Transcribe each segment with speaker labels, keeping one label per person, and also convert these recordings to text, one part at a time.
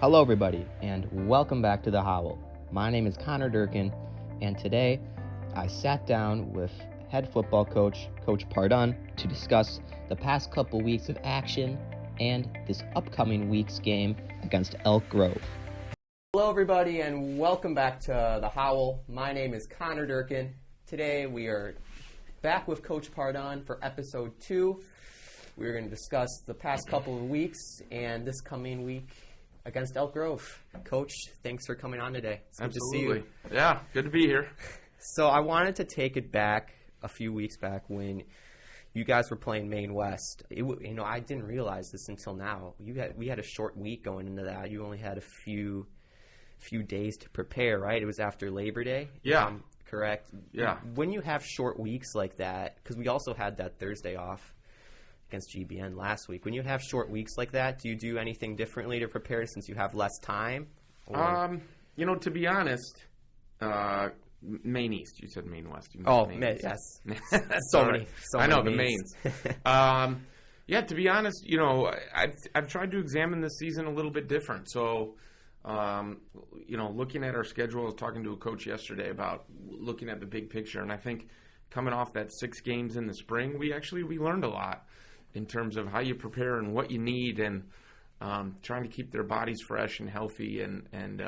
Speaker 1: Hello, everybody, and welcome back to the Howl. My name is Durkin, and today I sat down with head football coach, Coach Pardun, to discuss the past couple weeks of action and this upcoming week's game against Elk Grove. Hello, everybody, and welcome back to the Howl. My name is Durkin. Today we are back with Coach Pardun for episode 2. We're going to discuss the past couple of weeks and this coming week against Elk Grove. Coach, thanks for coming on today. It's good to see you.
Speaker 2: Yeah, good to be here.
Speaker 1: So I wanted to take it back a few weeks back when you guys were playing Maine West. I didn't realize this until now. We had a short week going into that. You only had a few days to prepare, right? It was after Labor Day.
Speaker 2: Yeah.
Speaker 1: Correct?
Speaker 2: Yeah.
Speaker 1: When you have short weeks like that, because we also had that Thursday off against GBN last week. When you have short weeks like that, do you do anything differently to prepare since you have less time?
Speaker 2: To be honest, Maine East. You said Maine West.
Speaker 1: Yes. so many.
Speaker 2: I know the Maines. To be honest, I've tried to examine this season a little bit different. So, looking at our schedule, I was talking to a coach yesterday about looking at the big picture, and I think coming off that 6 games in the spring, we learned a lot in terms of how you prepare and what you need, and trying to keep their bodies fresh and healthy. And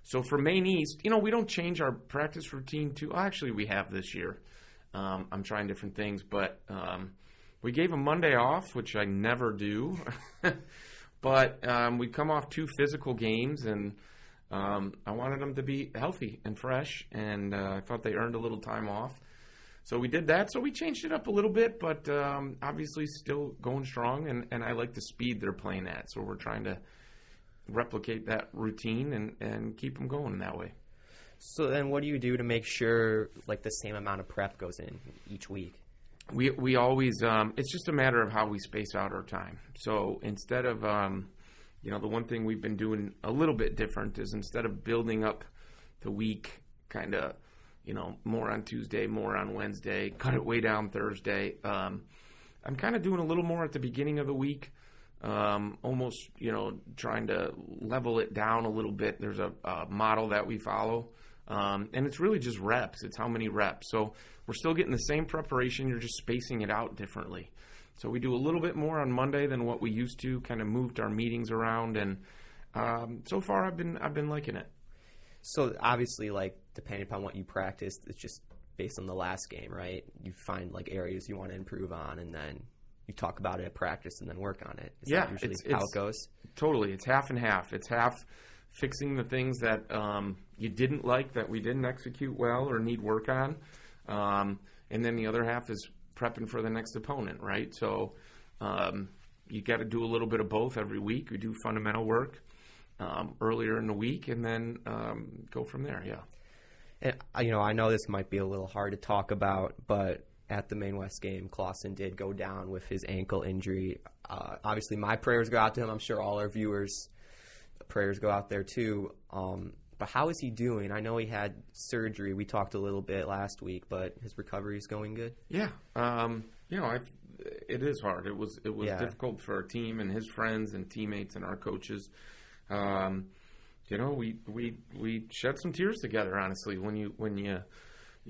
Speaker 2: so for Maine East, we don't change our practice routine we have this year. I'm trying different things, but we gave them Monday off, which I never do. But we come off 2 physical games, and I wanted them to be healthy and fresh, and I thought they earned a little time off. So we did that. So we changed it up a little bit, but obviously still going strong, and I like the speed they're playing at. So we're trying to replicate that routine and keep them going that way.
Speaker 1: So then what do you do to make sure the same amount of prep goes in each week?
Speaker 2: We always it's just a matter of how we space out our time. So instead of the one thing we've been doing a little bit different is instead of building up the week kind of more on Tuesday, more on Wednesday, cut it way down Thursday. I'm kind of doing a little more at the beginning of the week, almost, trying to level it down a little bit. There's a model that we follow, and it's really just reps. It's how many reps. So we're still getting the same preparation. You're just spacing it out differently. So we do a little bit more on Monday than what we used to, kind of moved our meetings around, and so far I've been liking it.
Speaker 1: So obviously, depending upon what you practice, it's just based on the last game, right? You find areas you want to improve on, and then you talk about it at practice and then work on it. Is that usually how it goes? Totally.
Speaker 2: It's half and half. It's half fixing the things that you didn't like, that we didn't execute well or need work on, and then the other half is prepping for the next opponent, right? So you got to do a little bit of both every week. We do fundamental work earlier in the week, and then go from there. Yeah.
Speaker 1: And I know this might be a little hard to talk about, but at the Maine West game, Clausen did go down with his ankle injury. Obviously, my prayers go out to him. I'm sure all our viewers' prayers go out there too. But how is he doing? I know he had surgery. We talked a little bit last week, but his recovery is going good.
Speaker 2: Yeah. It is hard. It was difficult for our team and his friends and teammates and our coaches. We shed some tears together, honestly, when you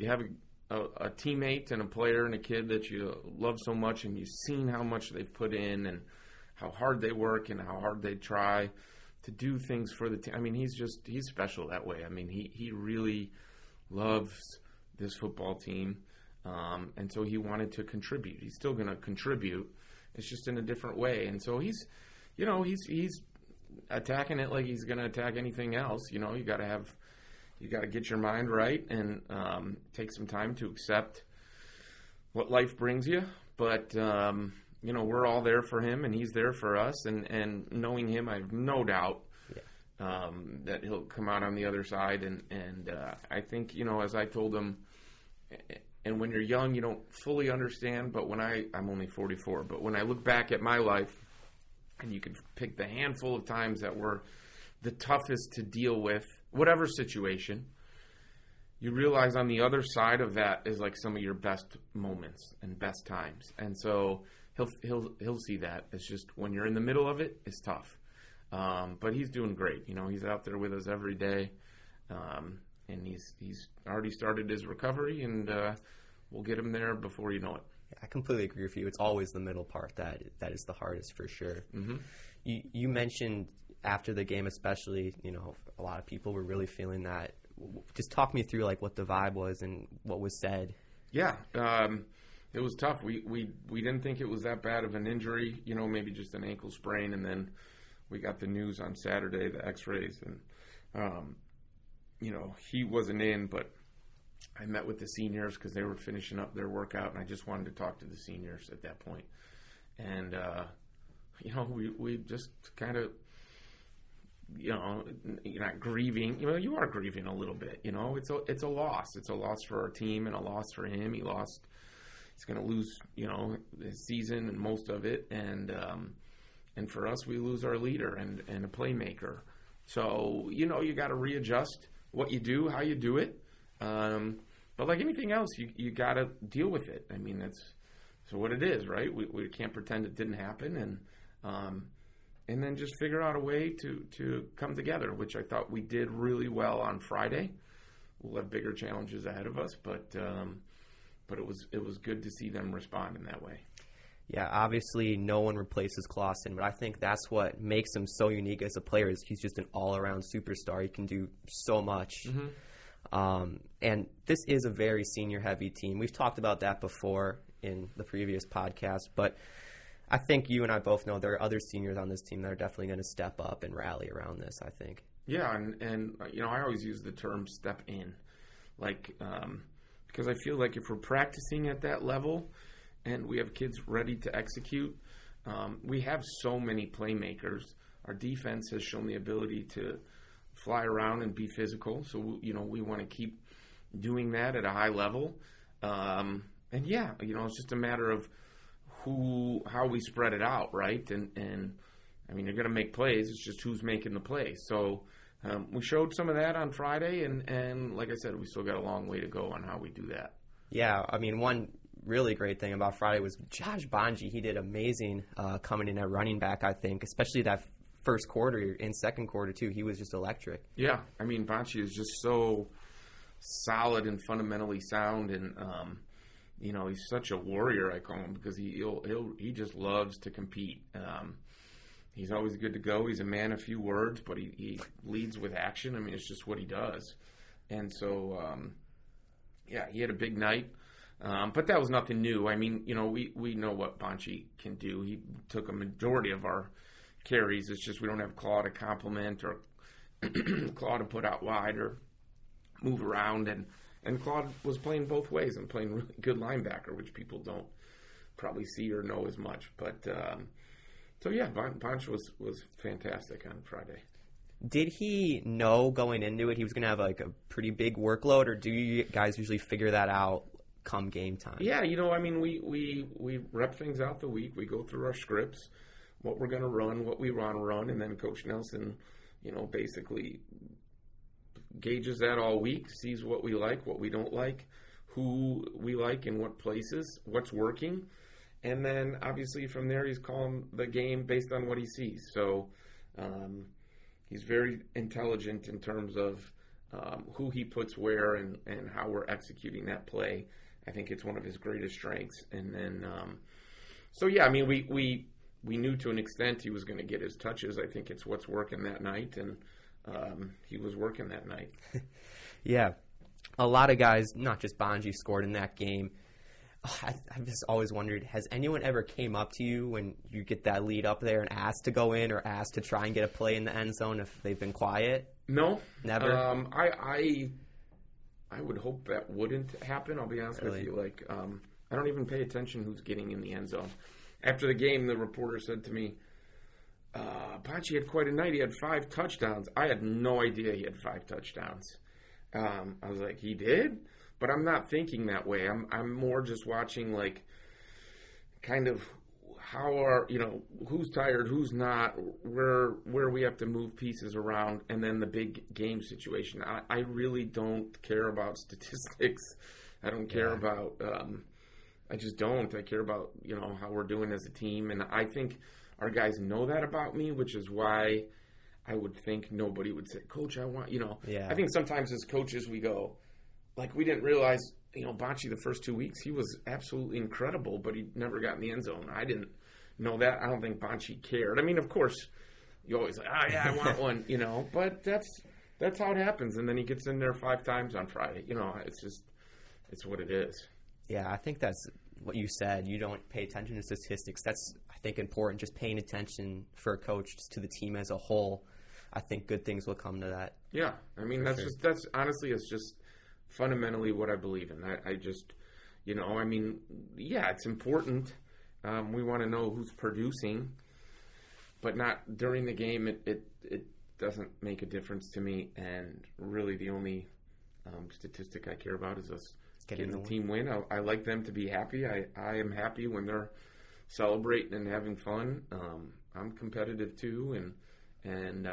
Speaker 2: have a teammate and a player and a kid that you love so much, and you've seen how much they've put in and how hard they work and how hard they try to do things for the team. I mean, he's special that way. I mean, he really loves this football team, and so he wanted to contribute. He's still going to contribute. It's just in a different way, and so he's attacking it like he's going to attack anything else. You got to get your mind right and take some time to accept what life brings you. But we're all there for him, and he's there for us. And knowing him, I have no doubt that he'll come out on the other side. And I think as I told him, and when you're young, you don't fully understand. But I'm only 44, but when I look back at my life, and you can pick the handful of times that were the toughest to deal with, whatever situation, you realize on the other side of that is some of your best moments and best times. And so he'll see that. It's just when you're in the middle of it, it's tough. But he's doing great. He's out there with us every day, and he's already started his recovery, and we'll get him there before you know it.
Speaker 3: I completely agree with you. It's always the middle part that is the hardest for sure.
Speaker 2: Mm-hmm.
Speaker 3: You mentioned after the game, especially, a lot of people were really feeling that. Just talk me through what the vibe was and what was said.
Speaker 2: Yeah, it was tough. We didn't think it was that bad of an injury. Maybe just an ankle sprain, and then we got the news on Saturday, the X-rays, and he wasn't in, but I met with the seniors because they were finishing up their workout, and I just wanted to talk to the seniors at that point. And, we just kind of, you're not grieving. You are grieving a little bit. It's a loss. It's a loss for our team and a loss for him. He's going to lose, his season and most of it. And for us, we lose our leader and a playmaker. So, you got to readjust what you do, how you do it. But like anything else, you got to deal with it. I mean, that's what it is, right? We can't pretend it didn't happen, and then just figure out a way to come together, which I thought we did really well on Friday. We'll have bigger challenges ahead of us, but it was good to see them respond in that way.
Speaker 3: Yeah, obviously no one replaces Clausen, but I think that's what makes him so unique as a player is he's just an all-around superstar. He can do so much.
Speaker 2: Mm-hmm.
Speaker 3: And this is a very senior-heavy team. We've talked about that before in the previous podcast, but I think you and I both know there are other seniors on this team that are definitely going to step up and rally around this, I think.
Speaker 2: Yeah, and I always use the term step in, because I feel like if we're practicing at that level and we have kids ready to execute, we have so many playmakers. Our defense has shown the ability to fly around and be physical, so we want to keep doing that at a high level. And yeah, it's just a matter of how we spread it out, right? And I mean, they're going to make plays. It's just who's making the plays. So we showed some of that on Friday, and like I said, we still got a long way to go on how we do that.
Speaker 3: Yeah, I mean, one really great thing about Friday was Josh Bonji. He did amazing coming in at running back, I think, especially that first quarter and second quarter, too. He was just electric.
Speaker 2: Yeah, I mean, Bonji is just so solid and fundamentally sound, and he's such a warrior, I call him, because he just loves to compete. He's always good to go. He's a man of few words, but he leads with action. I mean, it's just what he does. And so, he had a big night. But that was nothing new. I mean, we know what Bonji can do. He took a majority of our carries. It's just we don't have Claude to complement or Claude to put out wide or move around. And Claude was playing both ways and playing really good linebacker, which people don't probably see or know as much. But Bonch was fantastic on Friday.
Speaker 3: Did he know going into it he was going to have a pretty big workload, or do you guys usually figure that out come game time?
Speaker 2: Yeah, I mean, we rep things out the week. We go through our scripts, what we're going to run, what we want to run, and then Coach Nelson, basically gauges that all week, sees what we like, what we don't like, who we like in what places, what's working. And then, obviously, from there, he's calling the game based on what he sees. So he's very intelligent in terms of who he puts where and how we're executing that play. I think it's one of his greatest strengths. And then, I mean, we knew to an extent he was going to get his touches. I think it's what's working that night, and he was working that night.
Speaker 3: Yeah. A lot of guys, not just Bonji, scored in that game. I've just always wondered, has anyone ever came up to you when you get that lead up there and asked to go in or asked to try and get a play in the end zone if they've been quiet?
Speaker 2: No.
Speaker 3: Never?
Speaker 2: I would hope that wouldn't happen, I'll be honest with you. I don't even pay attention who's getting in the end zone. After the game, the reporter said to me, Bonji had quite a night. He had 5 touchdowns. I had no idea he had 5 touchdowns. I was like, he did? But I'm not thinking that way. I'm more just watching, kind of how who's tired, who's not, where we have to move pieces around, and then the big game situation. I really don't care about statistics. I don't care about I just don't. I care about, how we're doing as a team. And I think our guys know that about me, which is why I would think nobody would say, Coach, I want,
Speaker 3: Yeah.
Speaker 2: I think sometimes as coaches we go, like we didn't realize, Bocce the first 2 weeks, he was absolutely incredible, but he never got in the end zone. I didn't know that. I don't think Bocce cared. I mean, of course, you always like, oh, yeah, I want one, but that's how it happens. And then he gets in there 5 times on Friday. It's what it is.
Speaker 3: Yeah, I think that's what you said. You don't pay attention to statistics. That's, I think, important. Just paying attention for a coach just to the team as a whole. I think good things will come to that.
Speaker 2: Yeah, I mean, that's honestly, it's just fundamentally what I believe in. I just, it's important. We want to know who's producing, but not during the game. It doesn't make a difference to me. And really, the only statistic I care about is us getting the team win. I like them to be happy. I am happy when they're celebrating and having fun. I'm competitive too, and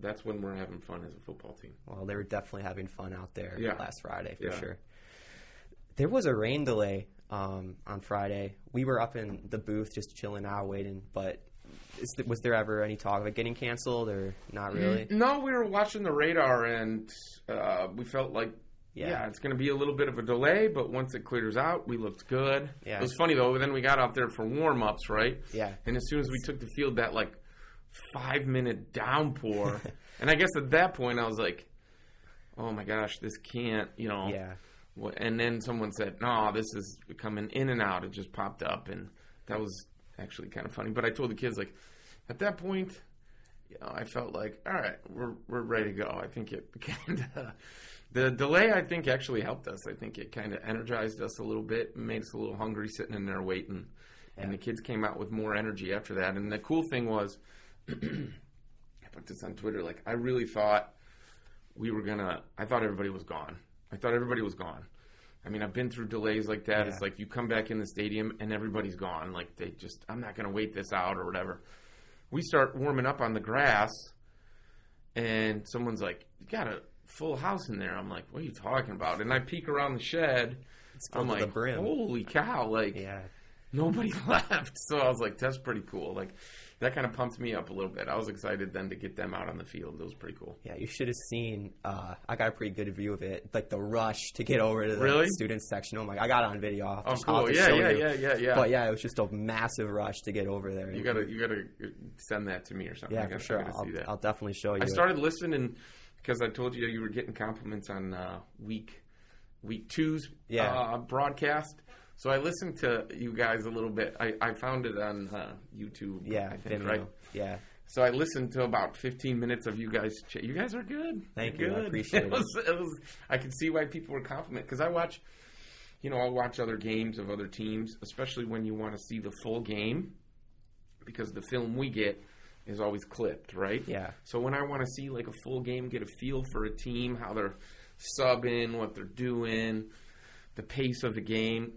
Speaker 2: that's when we're having fun as a football team.
Speaker 3: Well, they were definitely having fun out there last Friday for sure. There was a rain delay on Friday. We were up in the booth just chilling out, waiting, but was there ever any talk of it getting canceled or not really?
Speaker 2: No, we were watching the radar, and we felt like, it's going to be a little bit of a delay, but once it clears out, we looked good. Yeah. It was funny, though. Then we got out there for warm-ups, right? Yeah. And as soon as we took the field, that, 5-minute downpour. And I guess at that point, I was like, oh, my gosh, this can't, Yeah. And then someone said, no, this is coming in and out. It just popped up, and that was actually kind of funny. But I told the kids, at that point, I felt like, all right, we're ready to go. I think it kind of... The delay, I think, actually helped us. I think it kind of energized us a little bit, made us a little hungry sitting in there waiting. And the kids came out with more energy after that. And the cool thing was, I put this on Twitter, I really thought I thought everybody was gone. I mean, I've been through delays like that. Yeah. It's like you come back in the stadium and everybody's gone. I'm not going to wait this out or whatever. We start warming up on the grass, and someone's like, you got a full house in there. I'm like, what are you talking about? And I peek around the shed. I'm like, holy cow, nobody left. So I was like, that's pretty cool. That kind of pumped me up a little bit. I was excited then to get them out on the field. It was pretty cool.
Speaker 3: Yeah, you should have seen, I got a pretty good view of it, the rush to get over to the students section. Oh my, I got it on video.
Speaker 2: Oh, cool. Yeah.
Speaker 3: But yeah, it was just a massive rush to get over there.
Speaker 2: You gotta send that to me or something.
Speaker 3: Yeah, for sure. I'll definitely show you.
Speaker 2: I started listening because I told you were getting compliments on week 2's broadcast. So I listened to you guys a little bit. I found it on YouTube.
Speaker 3: Yeah,
Speaker 2: I think,
Speaker 3: Vimeo.
Speaker 2: Right?
Speaker 3: Yeah.
Speaker 2: So I listened to about 15 minutes of you guys. You guys are good.
Speaker 3: Thank
Speaker 2: you.
Speaker 3: I appreciate it.
Speaker 2: I could see why people were complimenting because I watch. I'll watch other games of other teams, especially when you want to see the full game, because the film we get is always clipped, right?
Speaker 3: Yeah.
Speaker 2: So when I want to see a full game, get a feel for a team, how they're subbing, what they're doing, the pace of the game,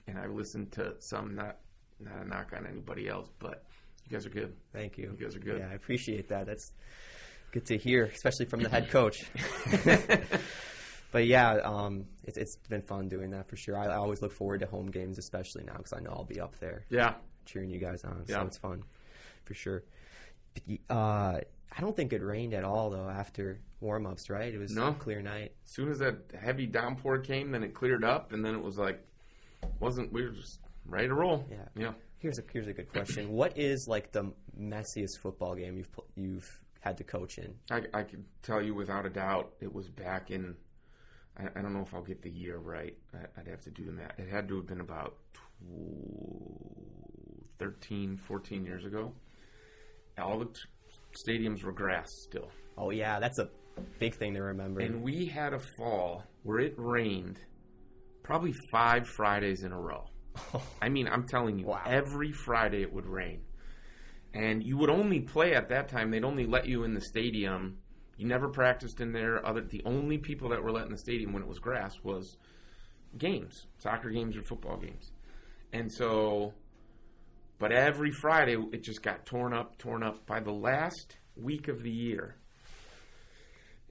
Speaker 2: and I listened to some, not a knock on anybody else, but you guys are good.
Speaker 3: Thank you.
Speaker 2: You guys are good.
Speaker 3: Yeah, I appreciate that. That's good to hear, especially from the head coach. But yeah, it's been fun doing that for sure. I always look forward to home games, especially now, because I know I'll be up there.
Speaker 2: Yeah.
Speaker 3: Cheering you guys on, so it's fun for sure. But, I don't think it rained at all, though, after warm-ups, right? It was a clear night.
Speaker 2: As soon as that heavy downpour came, then it cleared up, and then it was we were just ready to roll.
Speaker 3: Yeah. Here's a good question. What is, the messiest football game you've had to coach in?
Speaker 2: I can tell you without a doubt it was back in, I don't know if I'll get the year right. I'd have to do the math. It had to have been about 13, 14 years ago. All the stadiums were grass still.
Speaker 3: Oh, yeah, that's a big thing to remember.
Speaker 2: And we had a fall where it rained probably 5 Fridays in a row. I mean, I'm telling you, every Friday it would rain. And you would only play at that time. They'd only let you in the stadium. You never practiced in there. The only people that were let in the stadium when it was grass was games, soccer games or football games. And so... But every Friday, it just got torn up. By the last week of the year,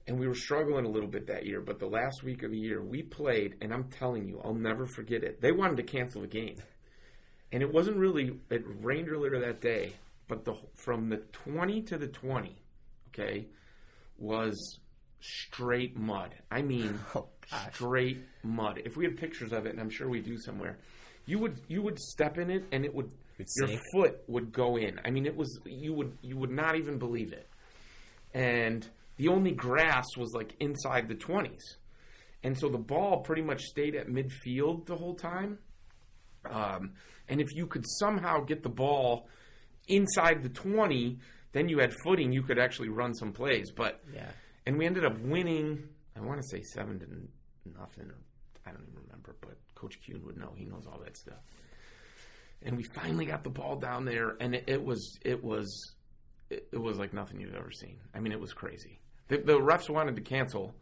Speaker 2: and we were struggling a little bit that year, but the last week of the year, we played, and I'm telling you, I'll never forget it. They wanted to cancel the game. And it wasn't really, it rained earlier that day, but from the 20 to the 20, okay, was straight mud. I mean, straight mud. If we had pictures of it, and I'm sure we do somewhere, you would step in it, and your foot would go in. I mean, it was you would not even believe it. And the only grass was like inside the 20s, and so the ball pretty much stayed at midfield the whole time. And if you could somehow get the ball inside the 20, then you had footing. You could actually run some plays. And we ended up winning. I want to say 7-0, or I don't even remember. But Coach Kuhn would know. He knows all that stuff. And we finally got the ball down there, and it was like nothing you've ever seen. I mean, it was crazy. The refs wanted to cancel.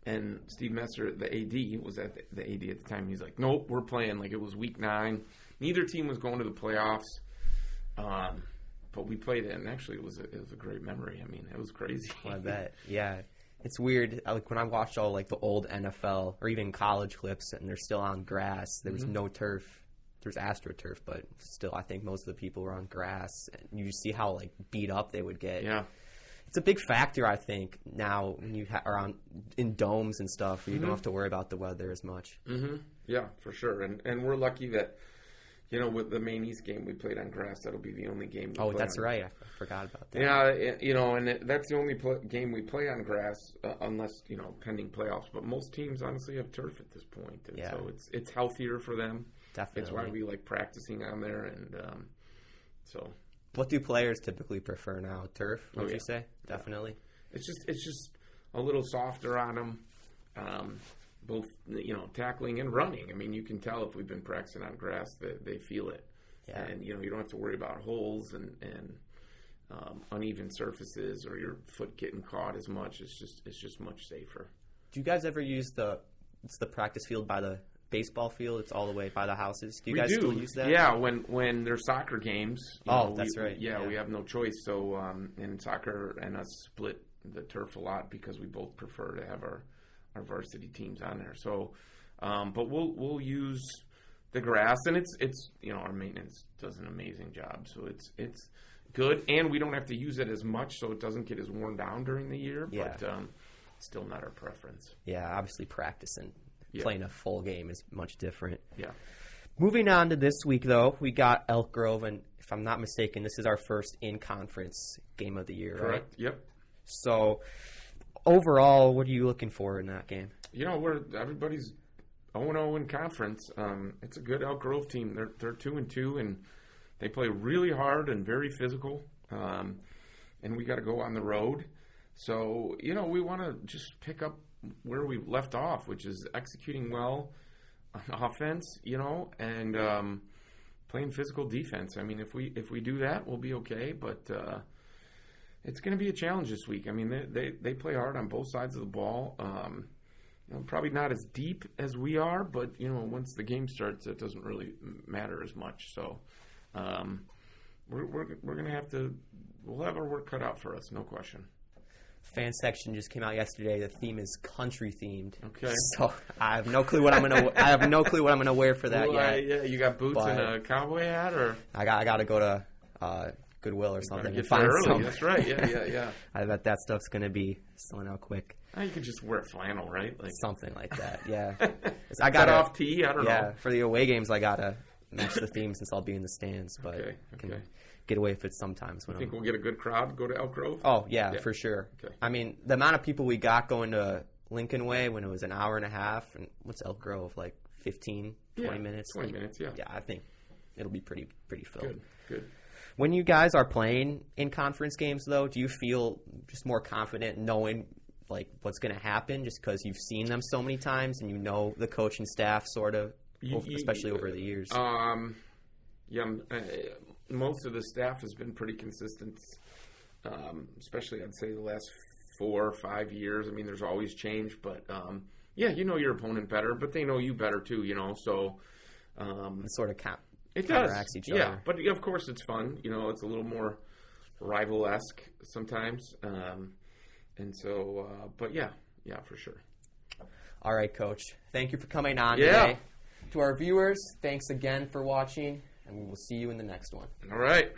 Speaker 2: And Steve Messer, the AD, was at the AD at the time. He's like, nope, we're playing. Like, it was week 9. Neither team was going to the playoffs. But we played it, and actually it was a great memory. I mean, it was crazy.
Speaker 3: I bet. Yeah. It's weird. Like, when I watched all, like, the old NFL or even college clips, and they're still on grass, there was no turf. There was AstroTurf, but still, I think most of the people were on grass. And you see how, like, beat up they would get.
Speaker 2: Yeah.
Speaker 3: It's a big factor, I think, now when you are in domes and stuff, where you don't have to worry about the weather as much.
Speaker 2: Mm-hmm. Yeah, for sure. And we're lucky that, with the Maine East game we played on grass, that'll be the only game we play
Speaker 3: that's
Speaker 2: on.
Speaker 3: right. I forgot about that.
Speaker 2: Yeah, and that's the only game we play on grass, unless, pending playoffs. But most teams, honestly, have turf at this point. And so it's healthier for them.
Speaker 3: Definitely.
Speaker 2: It's why we like practicing on there. And so...
Speaker 3: What do players typically prefer now? Turf, would you say? Definitely.
Speaker 2: It's just a little softer on them, both tackling and running. I mean, you can tell if we've been practicing on grass that they feel it, and you don't have to worry about holes and uneven surfaces or your foot getting caught as much. It's just much safer.
Speaker 3: Do you guys ever use the practice field by the baseball field? It's all the way by the houses. Do you guys still use that?
Speaker 2: Yeah, when there's soccer games.
Speaker 3: That's right.
Speaker 2: Yeah, we have no choice. So in soccer and us split the turf a lot because we both prefer to have our varsity teams on there. So, but we'll use the grass, and it's our maintenance does an amazing job. So it's good, and we don't have to use it as much, so it doesn't get as worn down during the year.
Speaker 3: Yeah.
Speaker 2: But still not our preference.
Speaker 3: Yeah, obviously practicing. Playing a full game is much different.
Speaker 2: Yeah.
Speaker 3: Moving on to this week, though, we got Elk Grove, and if I'm not mistaken, this is our first in-conference game of the year,
Speaker 2: Correct.
Speaker 3: Right?
Speaker 2: Yep.
Speaker 3: So, overall, what are you looking for in that game?
Speaker 2: Everybody's 0-0 in conference. It's a good Elk Grove team. They're 2-2, and they play really hard and very physical. And we got to go on the road. So, we want to just pick up where we left off, which is executing well on offense, and playing physical defense. I mean, if we do that, we'll be okay. But it's going to be a challenge this week. I mean, they play hard on both sides of the ball. Probably not as deep as we are, but once the game starts, it doesn't really matter as much. So we're going to we'll have our work cut out for us, no question.
Speaker 3: Fan section just came out yesterday. The theme is country themed.
Speaker 2: Okay.
Speaker 3: So I have no clue what I'm gonna wear for that yet.
Speaker 2: Yeah, you got boots and a cowboy hat, or
Speaker 3: I got to go to Goodwill or something and
Speaker 2: find
Speaker 3: some.
Speaker 2: That's right. Yeah.
Speaker 3: I bet that stuff's gonna be selling out quick.
Speaker 2: You could just wear flannel, right? Like
Speaker 3: something like that. Yeah.
Speaker 2: I got off tee. I don't know.
Speaker 3: Yeah, for the away games, I gotta match the theme since I'll be in the stands. But I can get away with it sometimes.
Speaker 2: You think we'll get a good crowd to go to Elk Grove?
Speaker 3: Oh yeah, for sure.
Speaker 2: Okay.
Speaker 3: I mean, the amount of people we got going to Lincoln Way when it was an hour and a half, and what's Elk Grove, like 15, 20 minutes?
Speaker 2: 20 minutes, yeah.
Speaker 3: Yeah, I think it'll be pretty filled.
Speaker 2: Good.
Speaker 3: When you guys are playing in conference games, though, do you feel just more confident knowing like what's going to happen just because you've seen them so many times and you know the coaching staff sort of, especially over the years?
Speaker 2: Most of the staff has been pretty consistent, especially I'd say the last 4 or 5 years. I mean, there's always change, but you know your opponent better, but they know you better too, so
Speaker 3: it sort of
Speaker 2: counteracts
Speaker 3: each other.
Speaker 2: Yeah, but of course it's fun. It's a little more rival-esque sometimes, and so. But yeah, for sure.
Speaker 3: All right, Coach. Thank you for coming on today. To our viewers, thanks again for watching. And we will see you in the next one.
Speaker 2: All right.